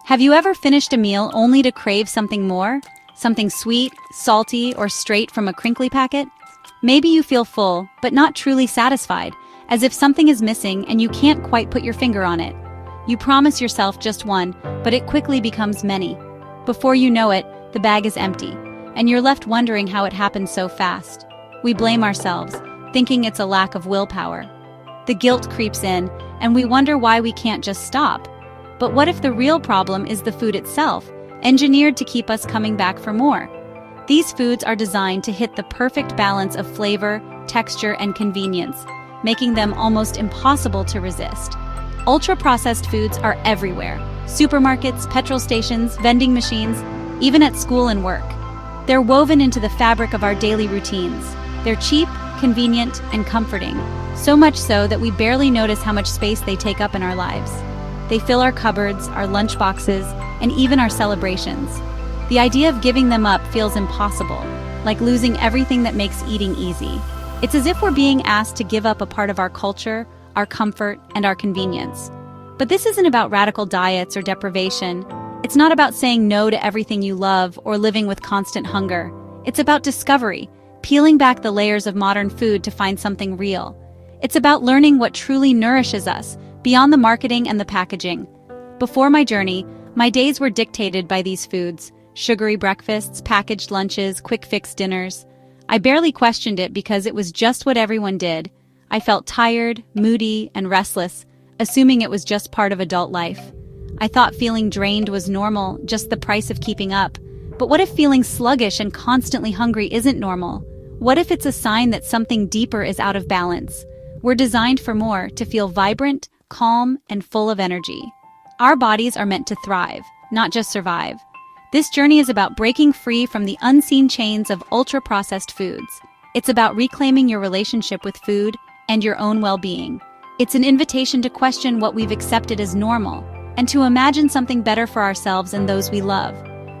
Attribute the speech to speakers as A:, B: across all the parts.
A: Have you ever finished a meal only to crave something more? Something sweet, salty, or straight from a crinkly packet? Maybe you feel full, but not truly satisfied, as if something is missing and you can't quite put your finger on it. You promise yourself just one, but it quickly becomes many. Before you know it, the bag is empty, and you're left wondering how it happened so fast. We blame ourselves, thinking it's a lack of willpower. The guilt creeps in, and we wonder why we can't just stop. But what if the real problem is the food itself, engineered to keep us coming back for more? These foods are designed to hit the perfect balance of flavor, texture, and convenience, making them almost impossible to resist. Ultra-processed foods are everywhere. Supermarkets, petrol stations, vending machines, even at school and work. They're woven into the fabric of our daily routines. They're cheap, convenient, and comforting, so much so that we barely notice how much space they take up in our lives. They fill our cupboards, our lunch boxes, and even our celebrations. The idea of giving them up feels impossible, like losing everything that makes eating easy. It's as if we're being asked to give up a part of our culture, our comfort, and our convenience. But this isn't about radical diets or deprivation. It's not about saying no to everything you love or living with constant hunger. It's about discovery, peeling back the layers of modern food to find something real. It's about learning what truly nourishes us, beyond the marketing and the packaging. Before my journey, my days were dictated by these foods: sugary breakfasts, packaged lunches, quick-fix dinners. I barely questioned it because it was just what everyone did. I felt tired, moody, and restless, assuming it was just part of adult life. I thought feeling drained was normal, just the price of keeping up. But what if feeling sluggish and constantly hungry isn't normal? What if it's a sign that something deeper is out of balance? We're designed for more, to feel vibrant, calm, and full of energy. Our bodies are meant to thrive, not just survive. This journey is about breaking free from the unseen chains of ultra-processed foods. It's about reclaiming your relationship with food and your own well-being. It's an invitation to question what we've accepted as normal, and to imagine something better for ourselves and those we love.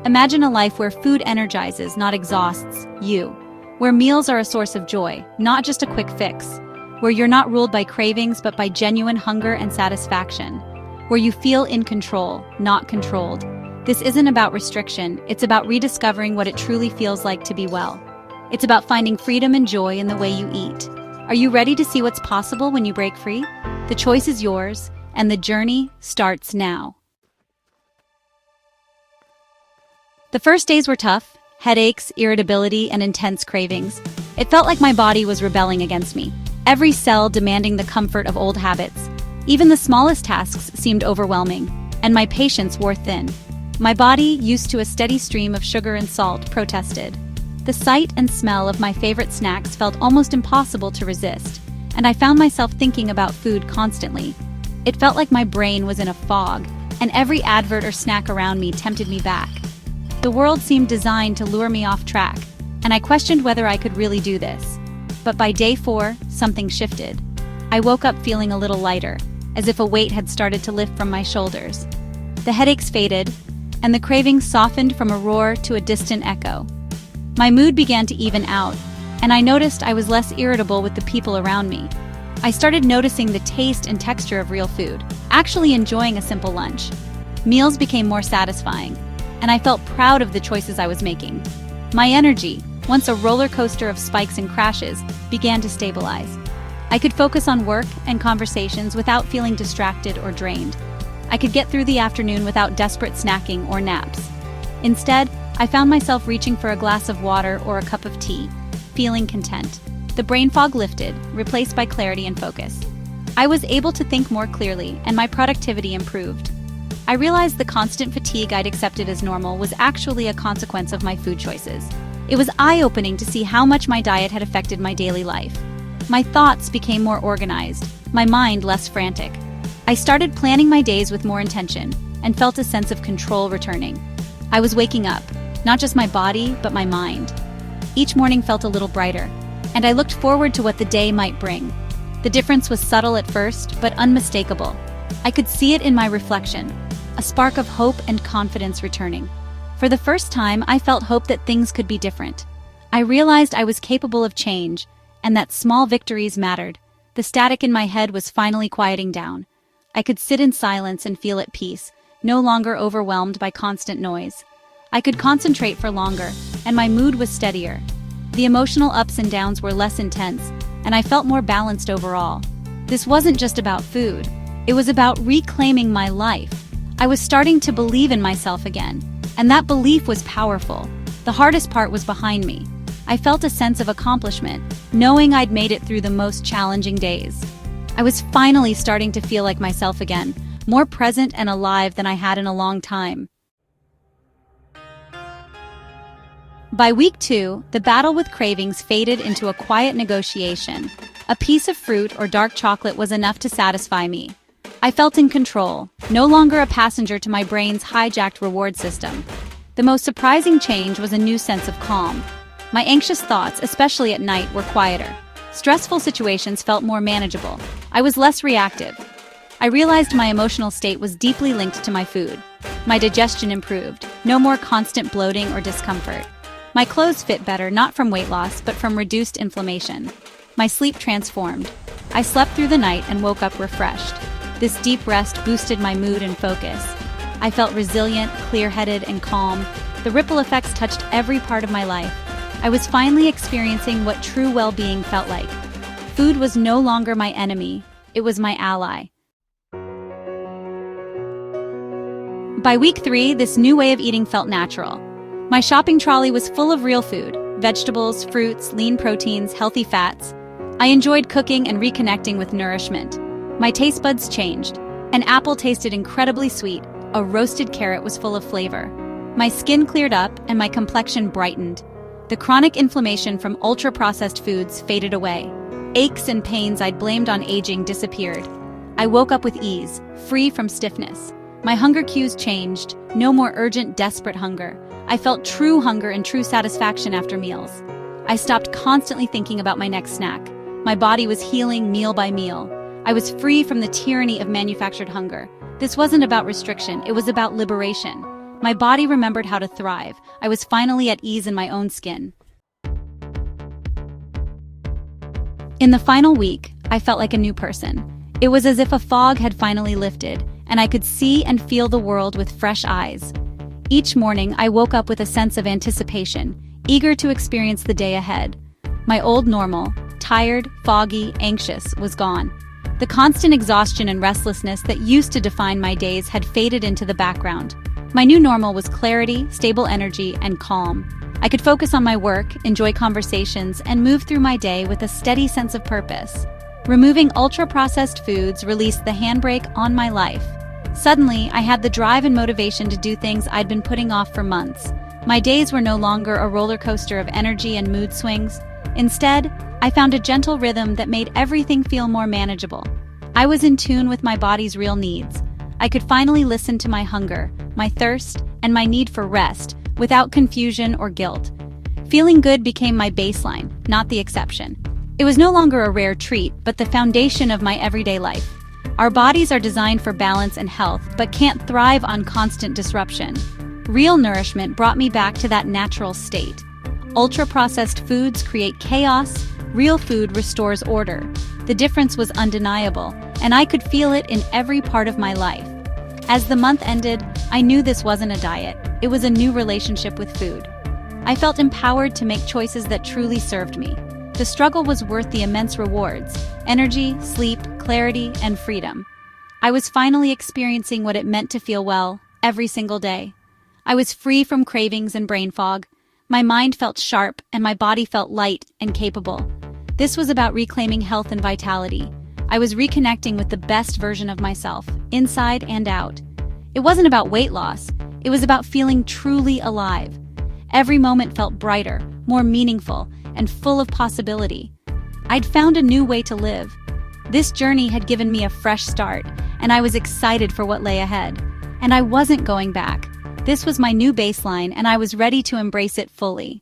A: Imagine a life where food energizes, not exhausts, you. Where meals are a source of joy, not just a quick fix. Where you're not ruled by cravings but by genuine hunger and satisfaction. Where you feel in control, not controlled. This isn't about restriction, it's about rediscovering what it truly feels like to be well. It's about finding freedom and joy in the way you eat. Are you ready to see what's possible when you break free? The choice is yours, and the journey starts now. The first days were tough: headaches, irritability, and intense cravings. It felt like my body was rebelling against me, every cell demanding the comfort of old habits. Even the smallest tasks seemed overwhelming, and my patience wore thin. My body, used to a steady stream of sugar and salt, protested. The sight and smell of my favorite snacks felt almost impossible to resist, and I found myself thinking about food constantly. It felt like my brain was in a fog, and every advert or snack around me tempted me back. The world seemed designed to lure me off track, and I questioned whether I could really do this. But by day 4, something shifted. I woke up feeling a little lighter, as if a weight had started to lift from my shoulders. The headaches faded, and the cravings softened from a roar to a distant echo. My mood began to even out, and I noticed I was less irritable with the people around me. I started noticing the taste and texture of real food, actually enjoying a simple lunch. Meals became more satisfying, and I felt proud of the choices I was making. My energy, once a roller coaster of spikes and crashes, began to stabilize. I could focus on work and conversations without feeling distracted or drained. I could get through the afternoon without desperate snacking or naps. Instead, I found myself reaching for a glass of water or a cup of tea, feeling content. The brain fog lifted, replaced by clarity and focus. I was able to think more clearly, and my productivity improved. I realized the constant fatigue I'd accepted as normal was actually a consequence of my food choices. It was eye-opening to see how much my diet had affected my daily life. My thoughts became more organized, my mind less frantic. I started planning my days with more intention, and felt a sense of control returning. I was waking up, not just my body, but my mind. Each morning felt a little brighter, and I looked forward to what the day might bring. The difference was subtle at first, but unmistakable. I could see it in my reflection, a spark of hope and confidence returning. For the first time, I felt hope that things could be different. I realized I was capable of change, and that small victories mattered. The static in my head was finally quieting down. I could sit in silence and feel at peace, no longer overwhelmed by constant noise. I could concentrate for longer, and my mood was steadier. The emotional ups and downs were less intense, and I felt more balanced overall. This wasn't just about food. It was about reclaiming my life. I was starting to believe in myself again, and that belief was powerful. The hardest part was behind me. I felt a sense of accomplishment, knowing I'd made it through the most challenging days. I was finally starting to feel like myself again, more present and alive than I had in a long time. By week 2, the battle with cravings faded into a quiet negotiation. A piece of fruit or dark chocolate was enough to satisfy me. I felt in control, no longer a passenger to my brain's hijacked reward system. The most surprising change was a new sense of calm. My anxious thoughts, especially at night, were quieter. Stressful situations felt more manageable. I was less reactive. I realized my emotional state was deeply linked to my food. My digestion improved, no more constant bloating or discomfort. My clothes fit better, not from weight loss, but from reduced inflammation. My sleep transformed. I slept through the night and woke up refreshed. This deep rest boosted my mood and focus. I felt resilient, clear-headed, and calm. The ripple effects touched every part of my life. I was finally experiencing what true well-being felt like. Food was no longer my enemy, it was my ally. By week 3, this new way of eating felt natural. My shopping trolley was full of real food: vegetables, fruits, lean proteins, healthy fats. I enjoyed cooking and reconnecting with nourishment. My taste buds changed. An apple tasted incredibly sweet, a roasted carrot was full of flavor. My skin cleared up and my complexion brightened. The chronic inflammation from ultra-processed foods faded away. Aches and pains I'd blamed on aging disappeared. I woke up with ease, free from stiffness. My hunger cues changed, no more urgent, desperate hunger. I felt true hunger and true satisfaction after meals. I stopped constantly thinking about my next snack. My body was healing meal by meal. I was free from the tyranny of manufactured hunger. This wasn't about restriction, it was about liberation. My body remembered how to thrive. I was finally at ease in my own skin. In the final week, I felt like a new person. It was as if a fog had finally lifted, and I could see and feel the world with fresh eyes. Each morning, I woke up with a sense of anticipation, eager to experience the day ahead. My old normal, tired, foggy, anxious, was gone. The constant exhaustion and restlessness that used to define my days had faded into the background. My new normal was clarity, stable energy, and calm. I could focus on my work, enjoy conversations, and move through my day with a steady sense of purpose. Removing ultra-processed foods released the handbrake on my life. Suddenly, I had the drive and motivation to do things I'd been putting off for months. My days were no longer a roller coaster of energy and mood swings. Instead, I found a gentle rhythm that made everything feel more manageable. I was in tune with my body's real needs. I could finally listen to my hunger, my thirst, and my need for rest without confusion or guilt. Feeling good became my baseline, not the exception. It was no longer a rare treat, but the foundation of my everyday life. Our bodies are designed for balance and health, but can't thrive on constant disruption. Real nourishment brought me back to that natural state. Ultra-processed foods create chaos, real food restores order. The difference was undeniable, and I could feel it in every part of my life. As the month ended, I knew this wasn't a diet, it was a new relationship with food. I felt empowered to make choices that truly served me. The struggle was worth the immense rewards: energy, sleep, clarity, and freedom. I was finally experiencing what it meant to feel well every single day. I was free from cravings and brain fog. My mind felt sharp and my body felt light and capable. This was about reclaiming health and vitality. I was reconnecting with the best version of myself, inside and out. It wasn't about weight loss, it was about feeling truly alive. Every moment felt brighter, more meaningful, and full of possibility. I'd found a new way to live. This journey had given me a fresh start, and I was excited for what lay ahead. And I wasn't going back. This was my new baseline, and I was ready to embrace it fully.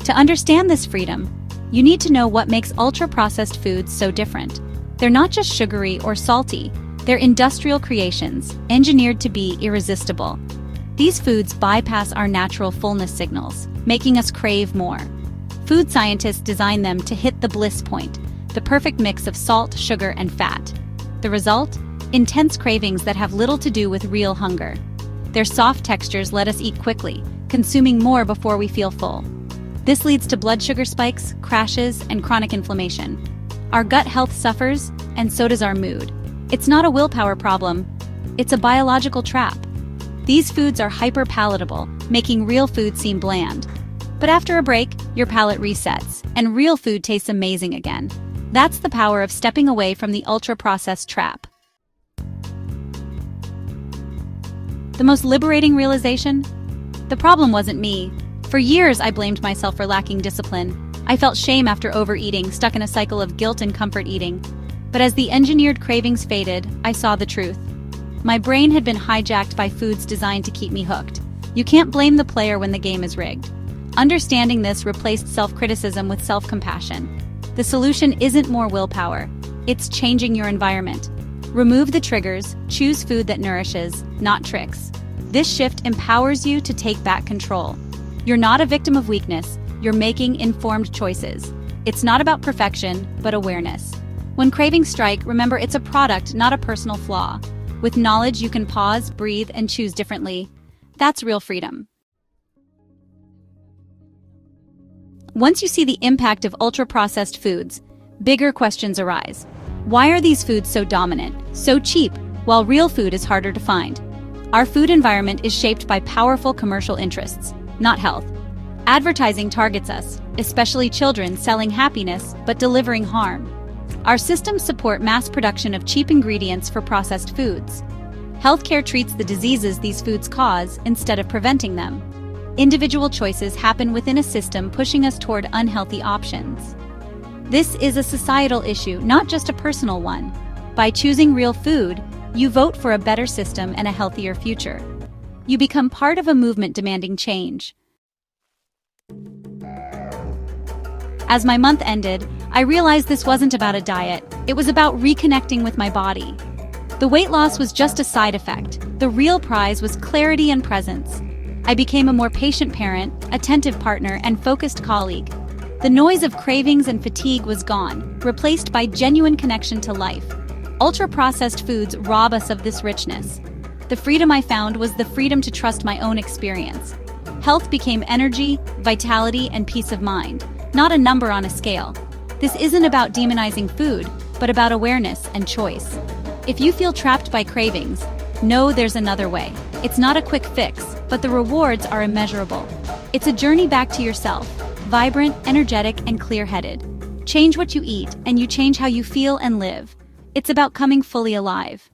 A: To understand this freedom, you need to know what makes ultra-processed foods so different. They're not just sugary or salty, they're industrial creations, engineered to be irresistible. These foods bypass our natural fullness signals, making us crave more. Food scientists design them to hit the bliss point, the perfect mix of salt, sugar, and fat. The result? intense cravings that have little to do with real hunger. Their soft textures let us eat quickly, consuming more before we feel full. This leads to blood sugar spikes, crashes, and chronic inflammation. Our gut health suffers, and so does our mood. It's not a willpower problem, it's a biological trap. These foods are hyper-palatable, making real food seem bland. But after a break, your palate resets, and real food tastes amazing again. That's the power of stepping away from the ultra-processed trap. The most liberating realization? The problem wasn't me. For years, I blamed myself for lacking discipline. I felt shame after overeating, stuck in a cycle of guilt and comfort eating. But as the engineered cravings faded, I saw the truth. My brain had been hijacked by foods designed to keep me hooked. You can't blame the player when the game is rigged. Understanding this replaced self-criticism with self-compassion. The solution isn't more willpower. It's changing your environment. Remove the triggers, choose food that nourishes, not tricks. This shift empowers you to take back control. You're not a victim of weakness, you're making informed choices. It's not about perfection, but awareness. When cravings strike, remember it's a product, not a personal flaw. With knowledge, you can pause, breathe, and choose differently. That's real freedom. Once you see the impact of ultra-processed foods, bigger questions arise. Why are these foods so dominant, so cheap, while real food is harder to find? Our food environment is shaped by powerful commercial interests, not health. Advertising targets us, especially children selling happiness but delivering harm. Our systems support mass production of cheap ingredients for processed foods. Healthcare treats the diseases these foods cause instead of preventing them. Individual choices happen within a system pushing us toward unhealthy options. This is a societal issue, not just a personal one. By choosing real food, you vote for a better system and a healthier future. You become part of a movement demanding change. As my month ended, I realized this wasn't about a diet. It was about reconnecting with my body. The weight loss was just a side effect. The real prize was clarity and presence. I became a more patient parent, attentive partner, and focused colleague. The noise of cravings and fatigue was gone, replaced by genuine connection to life. Ultra-processed foods rob us of this richness. The freedom I found was the freedom to trust my own experience. Health became energy, vitality, and peace of mind, not a number on a scale. This isn't about demonizing food, but about awareness and choice. If you feel trapped by cravings, know there's another way. It's not a quick fix, but the rewards are immeasurable. It's a journey back to yourself, vibrant, energetic, and clear-headed. Change what you eat, and you change how you feel and live. It's about coming fully alive.